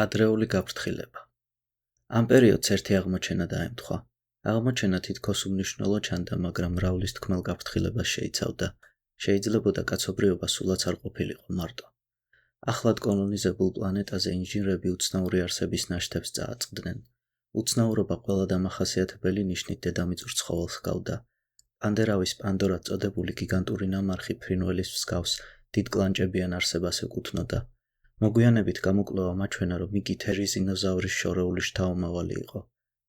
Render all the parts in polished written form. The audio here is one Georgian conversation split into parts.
ადრეული გაფრთხილება. ამ პერიოდს ერთი აღმოჩენა დაემთხვა. აღმოჩენა თითქოს უმნიშვნელო ჩანდა, მაგრამ მრავლის თქმელ გაფრთხილებას შეიცავდა. შეიძლებოდა კაცობრიობა სულაც არ ყოფილიყო მარტო. ახლად კოლონიზებულ პლანეტაზე ინჟინრები უცნაური არსების ნაშთებს წააწყდნენ. უცნაურობა ყველა დამახასიათებელი ნიშნით დედამიწურ ცხოველს ჰგავდა. პანდერავის პანდორად წოდებული გიგანტური ნამარხი ფრინველის მსგავს დიდ კლანჭებიან არსებას ეკუთვნოდა. მოგვიანებით გამოკვლევა მაჩვენა, რომ იგი თერიზინოზავრის შორეული შთაომავალი იყო.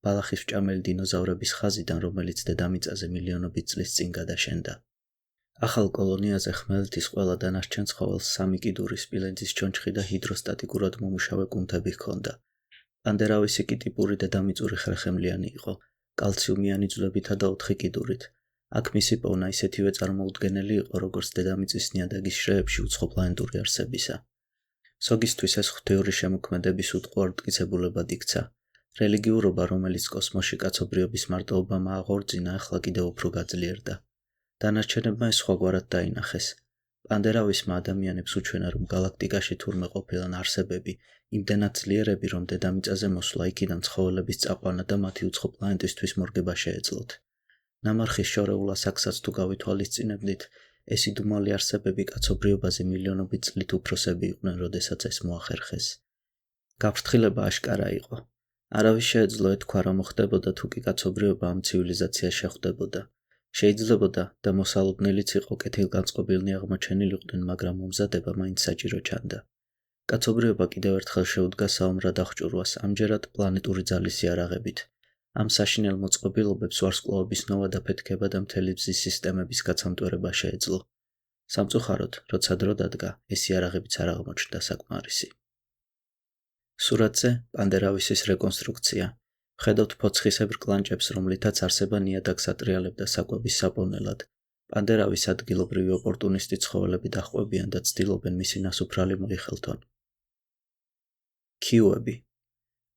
ბალახის ვჭამელი დინოზავრების ხაზიდან, რომელიც დედამიწაზე მილიონობით წლის წინ გადაშენდა. ახალ კოლონიაზე ხმელეთის ყველა დანარჩენ ცხოველს სამი კიდური, სპილენძის ჩონჩხი და ჰიდროსტატიკურად მომუშავე კუნთები ჰქონდა. პანდერავის იგი ტიპური დედამიწური ხრეხემლიანი იყო, კალციუმიანი ძვლებითა და 4 კიდურით. აქ მისი პოვნა ისეთივე წარმოუდგენელი იყო, როგორც დედამიწის ნიადაგის შრეებში უცხოპლანეტური არსებისა. ზოგისთვის ეს ღვთიური შემოქმედების უტყუარ მტკიცებულებად იქცა. რელიგიურობა, რომელიც კოსმოსში კაცობრიობის მარტოობამ აღორძინა, ახლა კიდევ უფრო გაძლიერდა. დანარჩენებმა ეს სხვაგვარად დაინახეს. პანდერავისმა ადამიანებს უჩვენა, რომ გალაქტიკაში თურმე ყოფილან არსებები, იმდენად ძლიერები, რომ დედამიწაზე მოსვლა იქიდან ცხოველების წაყვანა და მათი უცხო პლანეტისთვის მორგება შეეძლოთ. ნამარხის შორეულ ასაკსაც თუ გავითვალისწინებდით, ეს იდუმალი არსებები კაცობრიობაზე მილიონობით წლით უფროსები იყვნენ, როდესაც ეს მოახერხეს. გაფრთხილება აშკარა იყო. არავის შეეძლო ეთქვა, რა მოხდებოდა თუ კი კაცობრიობა ამ ცივილიზაციას შეხვდებოდა. შეიძლებოდა და მოსალოდნელიც იყო კეთილგანწყობილნი აღმოჩენილიყვნენ, მაგრამ მომზადება მაინც საჭირო ჩანდა. კაცობრიობა კიდევ ერთხელ შეუდგა საომრად აღჭურვას, ამჯერად პლანეტური ძალის იარაღებით. ამ საშინელ მოწყობილობებს ვარსკვლავების ნოვა დაფეთქება და მთელი მზის სისტემების გაცამტვერება შეეძლო. სამწუხაროდ, როცა დრო დადგა, ეს იარაღებიც არ აღმოჩნდა საკმარისი. სურათზე პანდერავისის რეკონსტრუქცია. ხედავთ ფოცხისებრ კლანჭებს, რომლითაც არსება ნიადაგს ატრიალებდა საკვების საპოვნელად. პანდერავის ადგილობრივი ოპორტუნისტი ცხოველები დაჰყვებიან და ცდილობენ მისი ნასუფრალი მოიხელთონ. კიუები.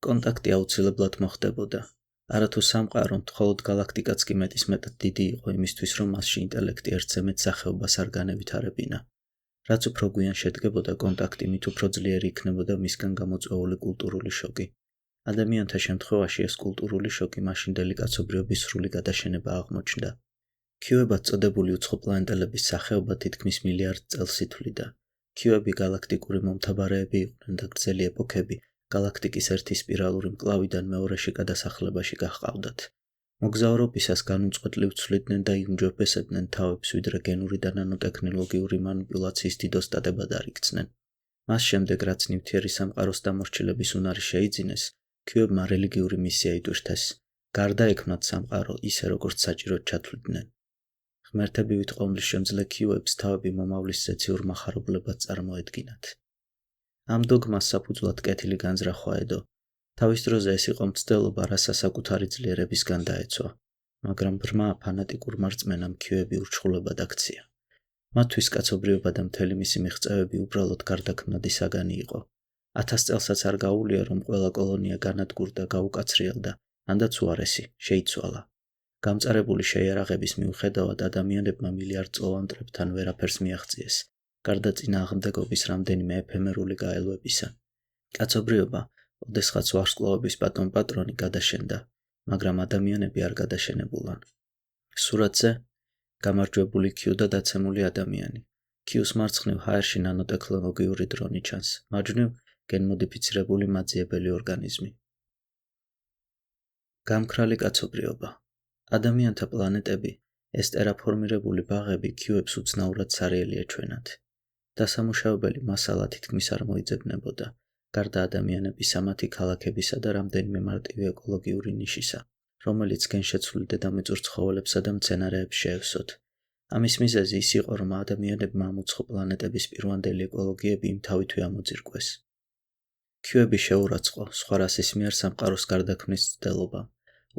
კონტაქტი აუცილებლად მოხდებოდა. არათუ სამყარომ, მხოლოდ გალაქტიკაც კი მეტისმეტად დიდი იყო იმისთვის, რომ მასში ინტელექტი ერთზე მეტ სახეობას არ განევითარებინა. რაც უფრო გვიან შედგებოდა კონტაქტი, მით უფრო ძლიერი იქნებოდა მისგან გამოწვეული კულტურული შოკი. ადამიანთა შემთხვევაში ეს კულტურული შოკი მაშინდელი კაცობრიობის სრული გადაშენება აღმოჩნდა. კიუებად წოდებული უცხოპლანეტელების სახეობა თითქმის მილიარდ წელს ითვლიდა. კიუები გალაქტიკური მომთაბარეები იყვნენ და გრძელი ეპოქები გალაქტიკის ერთი სპირალური მკლავიდან მეორეში გადასახლებაში გაჰყავდათ. მოგზაურობისას განუწყვეტლივ ცვლიდნენ და იუმჯობესებდნენ თავებს, ვიდრე გენური და ნანოტექნოლოგიური манипуляციის დიდ ოსტატებად არ იქცნენ. მას შემდეგ, რაც ნივთიერი სამყაროს დამორჩილების უნარი შეიძინეს, კიუებმა რელიგიური მისია იტვირთეს. გარდა ექმნათ სამყარო ისე, როგორც საჭიროდ ჩათვლიდნენ. ღმერთები ვითყომლის შემძლე კიუებს თავები მომავლის ზეციურ მახარობლებად წარმოედგინათ. ამ დოგმას საფუძვლად კეთილი განზრახვა ედო. თავის დროზე ეს იყო მცდელობა, რასაც საკუთარი ძლიერებისგან დაეცვა, მაგრამ ბრმა ფანატიკურმა რწმენამ კიუები ურჩხულებად აქცია. მათთვის კაცობრიობა და მთელი მისი მიღწევები უბრალოდ გარდაქმნადი საგანი იყო. 1000 წელსაც არ გაუვლია, რომ ყველა კოლონია განადგურდა, გაუკაცრიელდა, ანდაც უარესი შეიცვალა. გამწარებული შეიარაღების მიუხედავად ადამიანებმა მილიარდწლოვან მტრებთან ვერაფერს მიაღწიეს, გარდა წინააღმდეგობის რამდენიმე ეფემერული გაელვებისა. კაცობრიობა, ოდესღაც ვარსკვლავების პატონ-პატრონი გადაშენდა, მაგრამ ადამიანები არ გადაშენებულან. სურათზე გამარჯვებული კიუ და დაცემული ადამიანი. კიუს მარცხნივ ჰაერში ნანოტექნოლოგიური დრონი ჩანს, მარჯვნივ გენმოდიფიცირებული მაძიებელი ორგანიზმი. გამქრალი კაცობრიობა. ადამიანთა პლანეტები, ეს ტერაფორმირებული ბაღები კიუებს უცნაურად სარიელი ეჩვენათ. დასამუშავებელი მასალა თითქმის არ მოიძებნებოდა, გარდა ადამიანების სამათი ქალაქებისა და რამდენიმე მარტივი ეკოლოგიური ნიშისა, რომელიც გენშეცვლილ დედამიწურ ცხოველებსა და მცენარეებს შეევსოთ. ამის მიზეზი ის იყო, რომ ადამიანებმა ამ უცხო პლანეტების პირვანდელი ეკოლოგიები იმთავითვე ამოძირკვეს. კიუები შეურაცხყო სხვა რასის მიერ სამყაროს გარდაქმნის მცდელობა.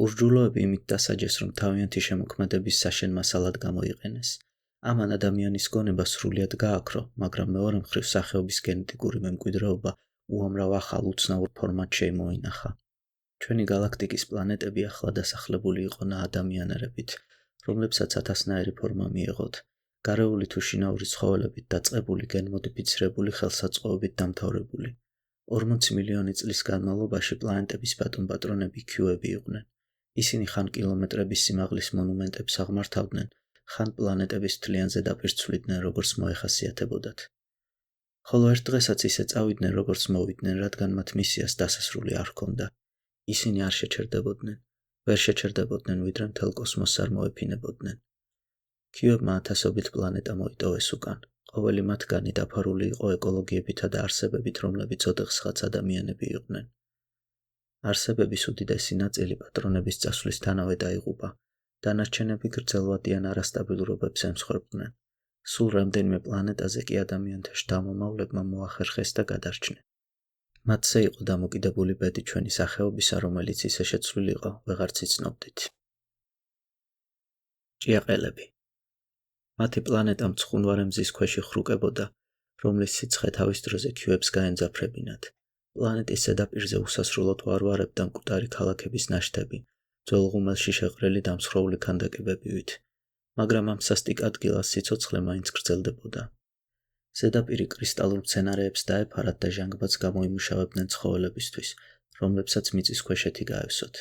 ურჯულოები იმით დასაჯეს, რომ თავიანთი შემოქმედების საშენ მასალად გამოიყენეს. ამან ადამიანის გონება სრულიად გააქრო, მაგრამ მეორე მხრივ სახეობის გენეტიკური მემკვიდრეობა უამრავ ახალ უცნაურ ფორმად შეიმოინახა. ჩვენი გალაქტიკის პლანეტები ახლა დასახლებული იყონა ადამიანერებით, რომლებსაც ათასნაირი ფორმა მიეღოთ, გარეული თუ შინაური ცხოველებით დაწყებული, გენმოდიფიცირებული ხელსაწყოებით დამთავრებული. 40 მილიონი წლის განმავლობაში პლანეტების ბატონ-პატრონები Q-ები იყვნენ. ისინი ხან კილომეტრების სიმაღლის მონუმენტებს აღმართავდნენ, ხან პლანეტების მთლიან ზედაპირს ცვლიდნენ, როგორც მოეხასიათებოდათ. ხოლო ერთ დღესაც ისე წავიდნენ, როგორც მოვიდნენ, რადგან მათ მისიას დასასრული არ ჰქონდა. ისინი არ შეჩერდებოდნენ, ვერ შეჩერდებოდნენ, ვიდრე მთელ კოსმოსს არ მოეფინებოდნენ. Q-ებმა ათასობით პლანეტა მოიტოვეს უკან. ყოველი მათგანი დაფარული იყო ეკოლოგიებითა და არსებებით, რომლებიც ოდესღაც ადამიანები იყვნენ. არსებების უდიდესი ნაწილი პატრონების წასვლისთანავე დაიღუპა. დანარჩენები გრძელვადიან არასტაბილურობებს ემსხვერპლნენ. სულ რამდენიმე პლანეტაზე კი ადამიანთა შთამომავლებმა მოახერხეს და გადარჩნენ. მათზე იყო დამოკიდებული ბედი ჩვენი სახეობისა, რომელიც ისე შეცვლილიყო, ვეღარც იცნობდით. ჭიაყელები. მათი პლანეტა მცხუნვარე მზის ქვეშ ხრუკებოდა, რომლის სიცხე თავის დროზე Q-ებს გაენძაფრებინათ. პლანეტის ზედაპირზე უსასრულოდ ვარვარებდა მკვდარი ქალაქების ნაშთები, ძველ ღუმელში შეყრილი დამსხვრეული ქანდაკებებივით, მაგრამ ამ სასტიკ ადგილას სიცოცხლე მაინც გრძელდებოდა. ზედაპირი კრისტალურ მცენარეებს დაეფარათ და ჟანგბადს გამოიმუშავებდნენ ცხოველებისთვის, რომლებსაც მიწის ქვეშეთი გაევსოთ.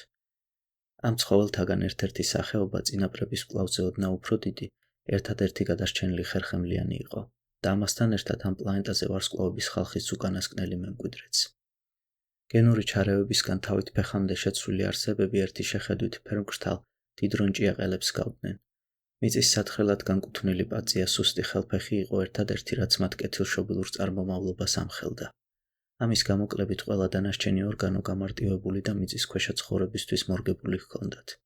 ამ ცხოველთაგან ერთ-ერთი სახეობა წინაპრების მკლავზე ოდნავ უფრო დიდი, ერთადერთი გადარჩენილი ხერხემლიანი იყო და ამასთან ერთად ამ პლანეტაზე ვარსკვლავების ხალხის უკანასკნელი მემკვიდრეც. გენური ჩარევებისგან თავით ფეხამდე შეცვლილი არსებები ერთი შეხედვით ფერმკრთალ დიდრონ ჭიაყელებს გავდნენ. მიწის სათხრელად განკუთვნილი პაწია სუსტი ხელფეხი იყო ერთადერთი, რაც მათ კეთილშობილურ წარმომავლობას ამხელდა. ამის გამოკლებით ყველა დანარჩენი ორგანო გამარტივებული და მიწის ქვეშ ცხოვრებისთვის მორგებული ჰქონდათ.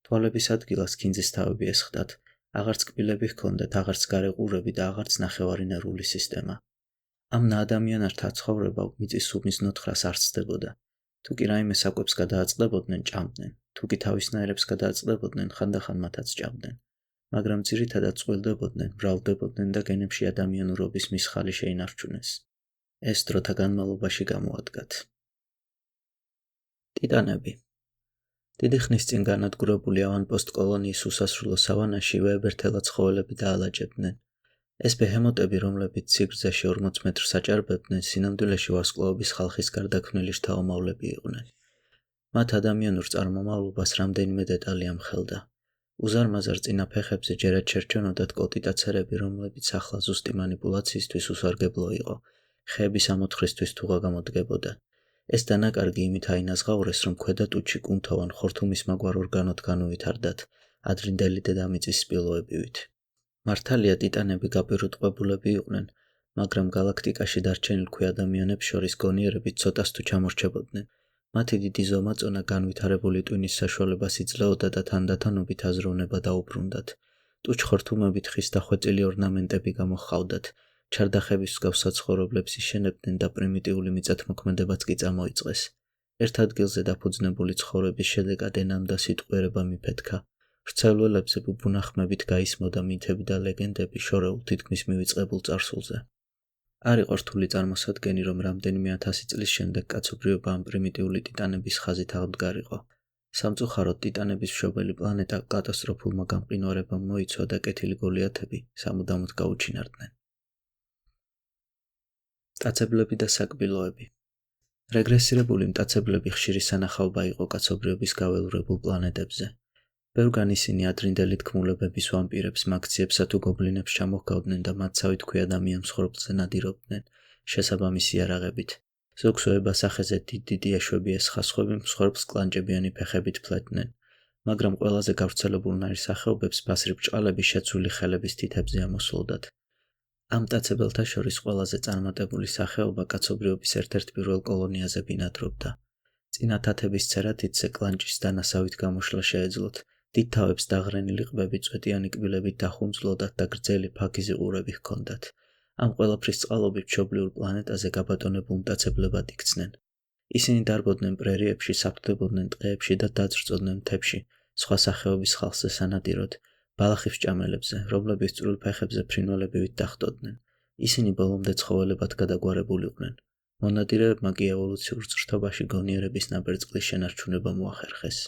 თვალების ადგილას ქინძის თავები ესხდათ, აღარც კბილები ჰქონდათ, აღარც გარეყურები და აღარც ნახევარი ნერვული სისტემა. ამ ნაადამიანართა ცხოვრება მიწის უბნისნოთხრას არ ცდებოდა. თუ კი რაიმე საკვებს გადააწყდებოდნენ, ჭამდნენ, თუ კი თავისნაირებს გადააწყდებოდნენ, ხანდახან მათაც ჭამდნენ. მაგრამ ძირითადად წყვილდებოდნენ, მრავლდებოდნენ და გენებში ადამიანურობის მისხალი შეინარჩუნეს. ეს დროთა განმავლობაში გამოადგათ. ტიტანები. დიდი ხნის წინ განადგურებული ავანპოსტ კოლონიის უსასრულო სავანაში ვეებერთელა ცხოველები დაალაჯებდნენ. ეს ბეჰემოტები, რომლებიც სიგრძეში 40 მეტრს აჭარბებდნენ, სინამდვილეში ვარსკვლავების ხალხის გარდაქმნილი შთამომავლები იყვნენ. მათ ადამიანურ წარმომავლობას რამდენიმე დეტალი ამხელდა. უზარმაზარ წინა ფეხებზე ჯერად შერჩენოდათ კოტიტაცერები, რომლებიც ახლა ზუსტი მანიპულაციისთვის უსარგებლო იყო, ხეების ამოთხრისთვის თუღა გამოდგებოდა. ეს დანაკარგი იმით აინაზღაურეს, რომ ქვედა ტუჩი კუნთოვან ხორთუმის მაგვარ ორგანოდ განუვითარდათ, ადრინდელი დედამიწის სპილოებივით. მართალია ტიტანები გაპირუტყვებულები იყვნენ, მაგრამ galaktikაში დარჩენილ ქვე-ადამიანებს შორის გონიერებით ცოტას თუ ჩამორჩებოდნენ. მათი დიდი ზომა-წონა განვითარებული ტვინის საშუალებას იძლეოდა და თანდათანობით აზროვნება დაუბრუნდათ. ტუჩ-ხორთუმებით ხის დახვეწილი ორნამენტები გამოჰყავდათ, ჩარდახების მსგავს საცხოვრებლებს იშენებდნენ და პრიმიტიული მიწათმოქმედებაც კი წამოიწყეს. ერთ ადგილზე დაფუძნებული ცხოვრების შედეგად ენამ და სიტყვიერება მიფეთქა. ვრცელველებზე ბუბუნახმებით გაისმოდა მითები და ლეგენდები შორეულ თითქმის მივიწყებულ წარსულზე. არ იყო რთული წარმოსადგენი, რომ რამდენიმე ათასი წლის შემდეგ კაცობრიობა ამ პრიმიტიული ტიტანების ხაზით აღმდგარიყო. სამწუხაროდ ტიტანების მშობელი პლანეტა კატასტროფულმა გამყინვარებამ მოიცვა და კეთილი გოლიათები სამუდამოდ გაუჩინარდნენ. მტაცებლები და საკბილოები. რეგრესირებული მტაცებლები ხშირი სანახაობა იყო კაცობრიობის გაველურებულ პლანეტებზე. ბევრგან ისინი ადრინდელი თქმულებების ვამპირებს, მაგციებსა თუ გობლინებს ჩამოჰგავდნენ და მათსავით ქვე-ადამიან მსხვერპლზე ნადირობდნენ, შესაბამისი იარაღებით. ზოგს ოება სახეზე დიდი ეშვები ესხასხვები მსხვერპლს კლანჭებიანი ფეხებით ფლეთდნენ, მაგრამ ყველაზე გავრცელებულნაირ სახეობებს ბასრი ბრჭყალები შეცვლილი ხელების თითებზე ამოსვლოდათ. ამ მტაცებელთა შორის ყველაზე წარმატებული სახეობა კაცობრიობის ერთ-ერთ პირველ კოლონიაზე ბინადრობდა. წინა თათების ცერათითზე კლანჭის დანასავით გამოშლა შეეძლოთ. დიდ თავებს დაღრენილი ყბები წვეტიანი კბილებით დახუმძლოდათ და გრძელი ფაქიზი ყურები ჰქონდათ. ამ ყველაფრის წყალობით მშობლიურ პლანეტაზე გაბატონებულ მტაცებლებად იქცნენ. ისინი დარბოდნენ პრერიებში, საფრთხებოდნენ ტყეებში და დაძრწოდნენ მთებში, სხვა სახეობის ხალხზე სანადიროდ, ბალახის ჭამელებზე, რომლებიც წვრილ ფეხებზე ფრინველებივით დახვდოდნენ. ისინი ბოლომდე ცხოველებად გადაგვარებულიყვნენ. მონადირეებმა კი ევოლუციურ ზრდობაში გონიერების ნაბერძგლის შენარჩუნება მოახერხეს.